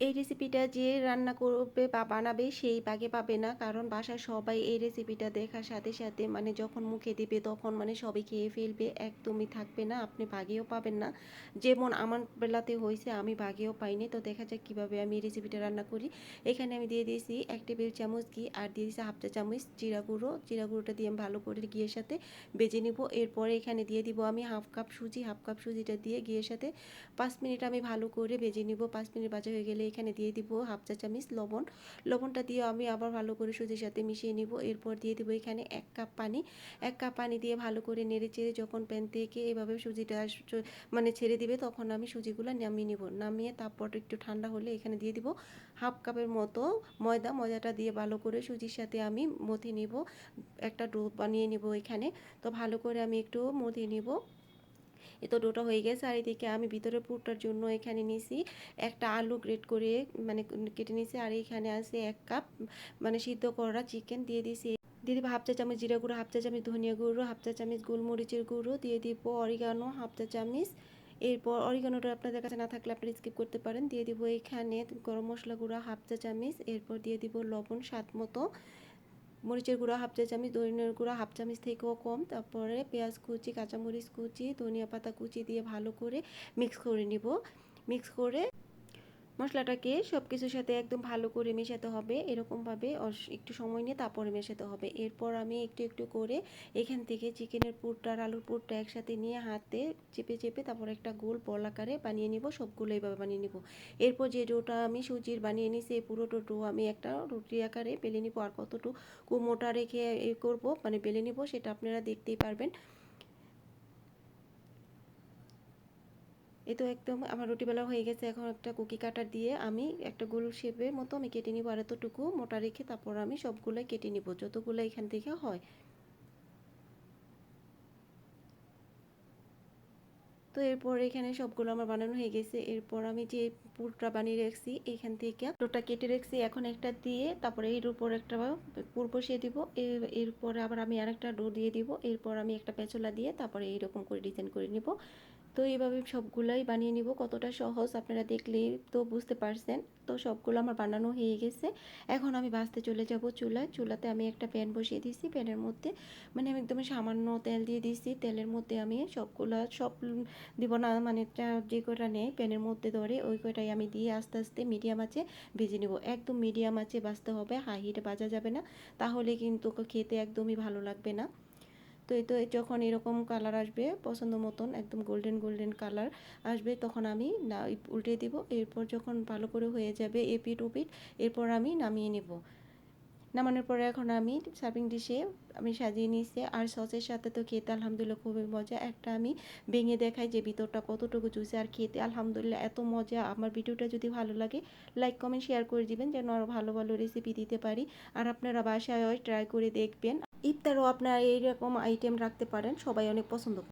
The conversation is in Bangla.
এই রেসিপিটা যে রান্না করবে বা বানাবে সেই বাগে পাবে না, কারণ বাসার সবাই এই রেসিপিটা দেখার সাথে সাথে মানে যখন মুখে দিবে তখন মানে সবাই খেয়ে ফেলবে, একদমই থাকবে না, আপনি বাগেও পাবেন না। যেমন আমার বেলাতে হয়েছে, আমি বাগেও পাইনি। তো দেখা যাক কীভাবে আমি এই রেসিপিটা রান্না করি। এখানে আমি দিয়ে দিয়েছি 1 টেবিল চামচ ঘি, আর দিয়ে দিয়েছি হাফ চা চামচ জিরা গুঁড়ো। জিরা গুঁড়োটা দিয়ে আমি ভালো করে ঘিয়ের সাথে বেজে নিব। এরপরে এখানে দিয়ে দিব আমি হাফ কাপ সুজি। হাফ কাপ সুজিটা দিয়ে ঘিয়ের সাথে 5 মিনিট আমি ভালো করে ভেজে নিব। 5 মিনিট ভাজা হয়ে গেলে এখানে দিয়ে দিব হাফ চা চামচ লবণ। লবণটা দিয়ে আমি আবার ভালো করে সুজির সাথে মিশিয়ে নিব। এরপর দিয়ে দিব এখানে 1 কাপ পানি। 1 কাপ পানি দিয়ে ভালো করে নেড়ে চেড়ে যখন প্যান থেকে এভাবে সুজিটা মানে ছেড়ে দিবে, তখন আমি সুজিগুলো নামিয়ে নিব। নামিয়ে তারপর একটু ঠান্ডা হলে এখানে দিয়ে দিব হাফ কাপের মতো ময়দা। ময়দাটা দিয়ে ভালো করে সুজির সাথে আমি মথে নিব, একটা ডো বানিয়ে নিব এখানে। তো ভালো করে আমি একটু মথে নিব। এ তো ডোটা হয়ে গেছে। আর এদিকে আমি ভিতরে পুরটার জন্য এখানে নিয়েছি একটা আলু গ্রেট করে মানে কেটে নিয়েছি। আর এখানে আছে 1 কাপ মানে সিদ্ধ করা চিকেন দিয়ে দিয়েছি। দিয়ে দিব হাফ চা চামচ জিরা গুঁড়ো, হাফ চা চামচ ধনিয়া গুঁড়ো, হাফ চা চামচ গোলমরিচের গুঁড়ো, দিয়ে দিব অরিগানো হাফ চা চামচ। এরপর অরিগানোটা আপনাদের কাছে না থাকলে আপনারা স্কিপ করতে পারেন। দিয়ে দিব এখানে গরম মশলা গুঁড়ো হাফ চা চামচ। এরপর দিয়ে দিব লবণ স্বাদ মতো, মরিচের গুঁড়া হাফ চা চামচ, ধনিয়ার গুঁড়া হাফ চামচ থেকেও কম। তারপরে পেঁয়াজ কুচি, কাঁচামরিচ কুচি, ধনিয়া পাতা কুচি দিয়ে ভালো করে মিক্স করে নিব। মিক্স করে মশলাটাকে সব কিছুর সাথে একদম ভালো করে মেশাতে হবে। এরকমভাবে একটু সময় নিয়ে তারপরে মেশাতে হবে। এরপর আমি একটু একটু করে এখান থেকে চিকেনের পুরটা আর আলুর পুরটা একসাথে নিয়ে হাতে চেপে চেপে তারপর একটা গোল বল আকারে বানিয়ে নিব। সবগুলো এইভাবে বানিয়ে নিব। এরপর যে ডোটা আমি সুজির বানিয়ে নিয়েছি, এই পুরোটা ডো আমি একটা রুটি আকারে বেলে নিব। আর কতটুকু মোটা রেখে করব মানে বেলে নিব সেটা আপনারা দেখতেই পারবেন। এই তো একদম আমার রুটি বেলা হয়ে গেছে। এখন একটা কুকি কাটার দিয়ে আমি একটা গোল শেপের মতো আমি কেটে নিব। আর এতটুকু মোটা রেখে তারপর আমি সবগুলো কেটে নিব যতগুলো এখান থেকে হয়। তো এরপর এখানে সবগুলো আমার বানানো হয়ে গেছে। এরপর আমি যে পুরটা বানিয়ে রাখছি এখান থেকে ডোটা কেটে রাখছি, এখন একটা দিয়ে তারপরে এর উপর একটা পুর বসিয়ে দিব। এরপরে আবার আমি আরেকটা ডো দিয়ে দিব। এরপর আমি একটা পেঁচলা দিয়ে তারপরে এইরকম করে ডিজাইন করে নিব। তো এইভাবে সবগুলাই বানিয়ে নিব। কতটা সহজ আপনারা দেখলেই তো বুঝতে পারছেন। তো সবগুলো আমার বানানো হয়ে গেছে। এখন আমি ভাজতে চলে যাব চুলায়। চুলাতে আমি একটা প্যান বসিয়ে দিয়েছি। প্যানের মধ্যে মানে আমি একদম সামান্য তেল দিয়ে দিয়েছি। তেলের মধ্যে আমি সব দিব না, মানে যে কয়টা নেই প্যানের মধ্যে ধরে ওই কয়টাই আমি দিয়ে আস্তে আস্তে মিডিয়াম আঁচে ভেজে নেব। একদম মিডিয়াম আঁচে ভাজতে হবে, হাই হিটে ভাজা যাবে না, তাহলে কিন্তু খেতে একদমই ভালো লাগবে না। তো এই তো যখন এরকম কালার আসবে পছন্দ মতন একদম গোল্ডেন গোল্ডেন কালার আসবে, তখন আমি না উল্টে দিব। এরপর যখন ভালো করে হয়ে যাবে এপিট ওপিট, এরপর আমি নামিয়ে নেব। নামানোর পরে এখন আমি সার্ভিং ডিশে আমি সাজিয়ে নিয়েছি। আর সসের সাথে তো খেতে আলহামদুলিল্লাহ খুবই মজা। একটা আমি ভেঙে দেখাই যে ভিতরটা কতটুকু জুসি, আর খেতে আলহামদুলিল্লাহ এত মজা। আমার ভিডিওটা যদি ভালো লাগে লাইক কমেন্ট শেয়ার করে দিবেন, যেন আরও ভালো ভালো রেসিপি দিতে পারি। আর আপনারা বাসায় ট্রাই করে দেখবেন। ইফতারও আপনারা এইরকম আইটেম রাখতে পারেন, সবাই অনেক পছন্দ করে।